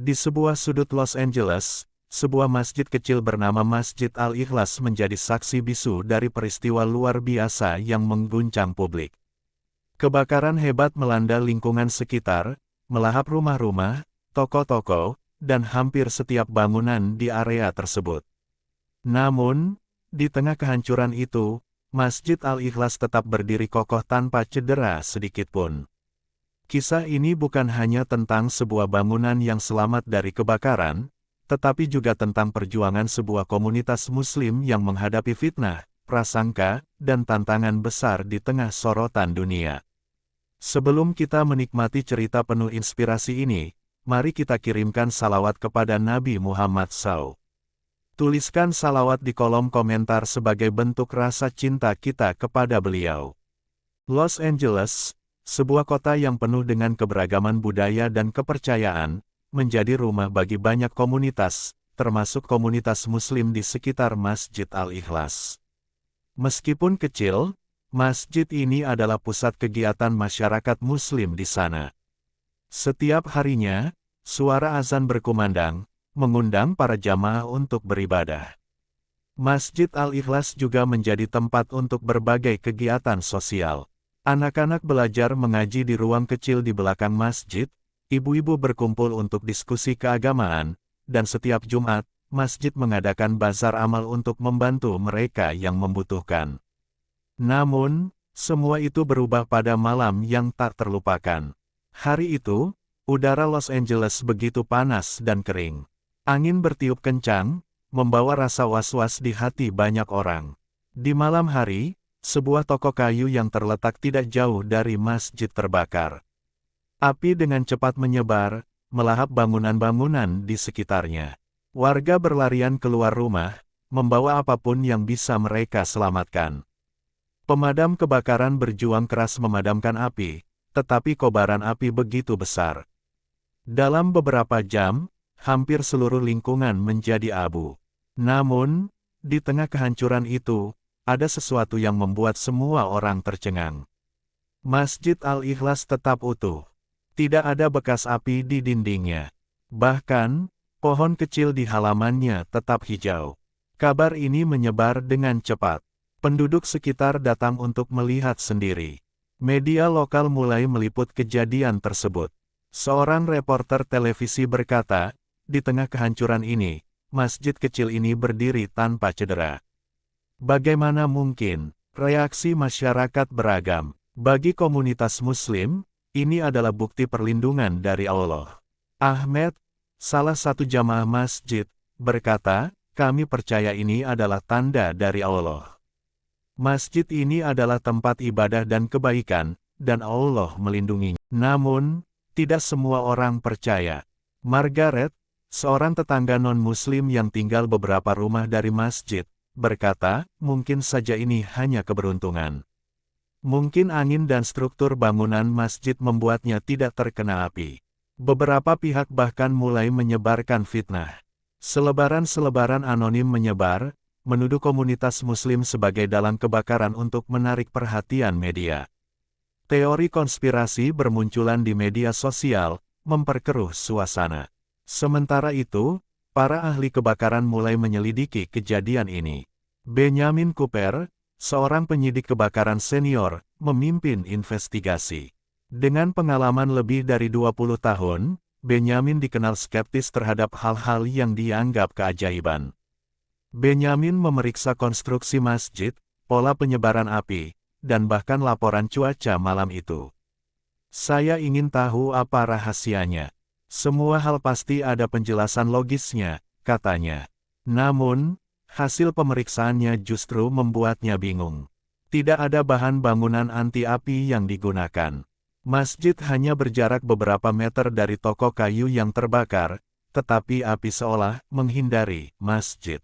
Di sebuah sudut Los Angeles, sebuah masjid kecil bernama Masjid Al-Ikhlas menjadi saksi bisu dari peristiwa luar biasa yang mengguncang publik. Kebakaran hebat melanda lingkungan sekitar, melahap rumah-rumah, toko-toko, dan hampir setiap bangunan di area tersebut. Namun, di tengah kehancuran itu, Masjid Al-Ikhlas tetap berdiri kokoh tanpa cedera sedikitpun. Kisah ini bukan hanya tentang sebuah bangunan yang selamat dari kebakaran, tetapi juga tentang perjuangan sebuah komunitas Muslim yang menghadapi fitnah, prasangka, dan tantangan besar di tengah sorotan dunia. Sebelum kita menikmati cerita penuh inspirasi ini, mari kita kirimkan salawat kepada Nabi Muhammad SAW. Tuliskan salawat di kolom komentar sebagai bentuk rasa cinta kita kepada beliau. Los Angeles, sebuah kota yang penuh dengan keberagaman budaya dan kepercayaan, menjadi rumah bagi banyak komunitas, termasuk komunitas Muslim di sekitar Masjid Al-Ikhlas. Meskipun kecil, masjid ini adalah pusat kegiatan masyarakat Muslim di sana. Setiap harinya, suara azan berkumandang, mengundang para jamaah untuk beribadah. Masjid Al-Ikhlas juga menjadi tempat untuk berbagai kegiatan sosial. Anak-anak belajar mengaji di ruang kecil di belakang masjid, ibu-ibu berkumpul untuk diskusi keagamaan, dan setiap Jumat, masjid mengadakan bazar amal untuk membantu mereka yang membutuhkan. Namun, semua itu berubah pada malam yang tak terlupakan. Hari itu, udara Los Angeles begitu panas dan kering. Angin bertiup kencang, membawa rasa was-was di hati banyak orang. Di malam hari, sebuah toko kayu yang terletak tidak jauh dari masjid terbakar. Api dengan cepat menyebar, melahap bangunan-bangunan di sekitarnya. Warga berlarian keluar rumah, membawa apapun yang bisa mereka selamatkan. Pemadam kebakaran berjuang keras memadamkan api, tetapi kobaran api begitu besar. Dalam beberapa jam, hampir seluruh lingkungan menjadi abu. Namun, di tengah kehancuran itu, ada sesuatu yang membuat semua orang tercengang. Masjid Al-Ikhlas tetap utuh. Tidak ada bekas api di dindingnya. Bahkan, pohon kecil di halamannya tetap hijau. Kabar ini menyebar dengan cepat. Penduduk sekitar datang untuk melihat sendiri. Media lokal mulai meliput kejadian tersebut. Seorang reporter televisi berkata, di tengah kehancuran ini, masjid kecil ini berdiri tanpa cedera. Bagaimana mungkin? Reaksi masyarakat beragam. Bagi komunitas Muslim, ini adalah bukti perlindungan dari Allah. Ahmed, salah satu jamaah masjid, berkata, kami percaya ini adalah tanda dari Allah. Masjid ini adalah tempat ibadah dan kebaikan, dan Allah melindunginya. Namun, tidak semua orang percaya. Margaret, seorang tetangga non-Muslim yang tinggal beberapa rumah dari masjid, berkata, mungkin saja ini hanya keberuntungan. Mungkin angin dan struktur bangunan masjid membuatnya tidak terkena api. Beberapa pihak bahkan mulai menyebarkan fitnah. Selebaran-selebaran anonim menyebar, menuduh komunitas Muslim sebagai dalang kebakaran untuk menarik perhatian media. Teori konspirasi bermunculan di media sosial, memperkeruh suasana. Sementara itu, para ahli kebakaran mulai menyelidiki kejadian ini. Benjamin Cooper, seorang penyidik kebakaran senior, memimpin investigasi. Dengan pengalaman lebih dari 20 tahun, Benjamin dikenal skeptis terhadap hal-hal yang dianggap keajaiban. Benjamin memeriksa konstruksi masjid, pola penyebaran api, dan bahkan laporan cuaca malam itu. Saya ingin tahu apa rahasianya. Semua hal pasti ada penjelasan logisnya, katanya. Namun, hasil pemeriksaannya justru membuatnya bingung. Tidak ada bahan bangunan anti-api yang digunakan. Masjid hanya berjarak beberapa meter dari toko kayu yang terbakar, tetapi api seolah menghindari masjid.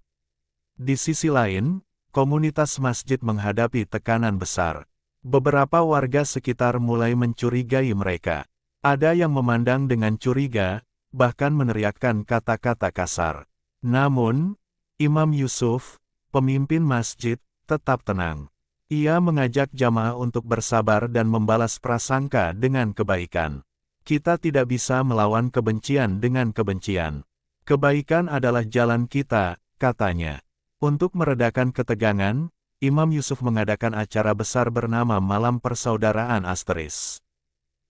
Di sisi lain, komunitas masjid menghadapi tekanan besar. Beberapa warga sekitar mulai mencurigai mereka. Ada yang memandang dengan curiga, bahkan meneriakkan kata-kata kasar. Namun, Imam Yusuf, pemimpin masjid, tetap tenang. Ia mengajak jamaah untuk bersabar dan membalas prasangka dengan kebaikan. Kita tidak bisa melawan kebencian dengan kebencian. Kebaikan adalah jalan kita, katanya. Untuk meredakan ketegangan, Imam Yusuf mengadakan acara besar bernama Malam Persaudaraan Asteris.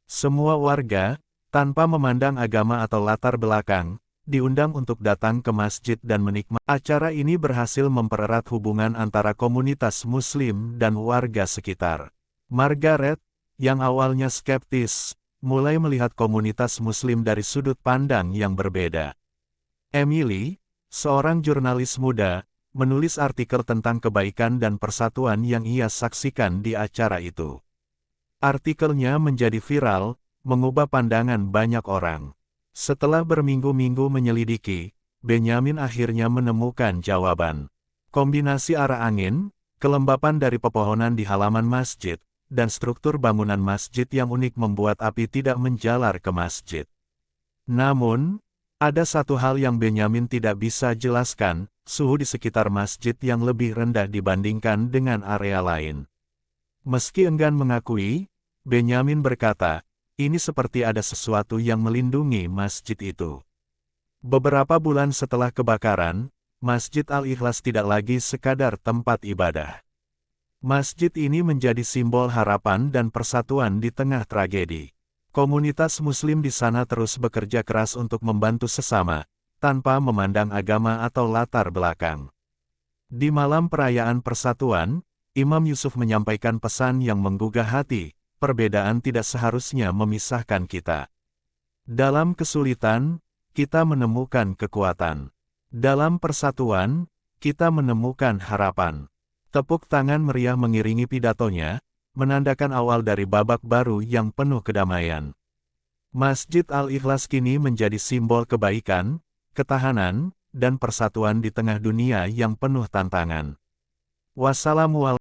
Semua warga, tanpa memandang agama atau latar belakang, diundang untuk datang ke masjid dan menikmati. Acara ini berhasil mempererat hubungan antara komunitas Muslim dan warga sekitar. Margaret, yang awalnya skeptis, mulai melihat komunitas Muslim dari sudut pandang yang berbeda. Emily, seorang jurnalis muda, menulis artikel tentang kebaikan dan persatuan yang ia saksikan di acara itu. Artikelnya menjadi viral, mengubah pandangan banyak orang. Setelah berminggu-minggu menyelidiki, Benyamin akhirnya menemukan jawaban. Kombinasi arah angin, kelembapan dari pepohonan di halaman masjid, dan struktur bangunan masjid yang unik membuat api tidak menjalar ke masjid. Namun, ada satu hal yang Benyamin tidak bisa jelaskan, suhu di sekitar masjid yang lebih rendah dibandingkan dengan area lain. Meski enggan mengakui, Benyamin berkata, ini seperti ada sesuatu yang melindungi masjid itu. Beberapa bulan setelah kebakaran, Masjid Al-Ikhlas tidak lagi sekadar tempat ibadah. Masjid ini menjadi simbol harapan dan persatuan di tengah tragedi. Komunitas Muslim di sana terus bekerja keras untuk membantu sesama, tanpa memandang agama atau latar belakang. Di malam perayaan persatuan, Imam Yusuf menyampaikan pesan yang menggugah hati, perbedaan tidak seharusnya memisahkan kita. Dalam kesulitan, kita menemukan kekuatan. Dalam persatuan, kita menemukan harapan. Tepuk tangan meriah mengiringi pidatonya, menandakan awal dari babak baru yang penuh kedamaian. Masjid Al-Ikhlas kini menjadi simbol kebaikan, ketahanan, dan persatuan di tengah dunia yang penuh tantangan. Wassalamualaikum.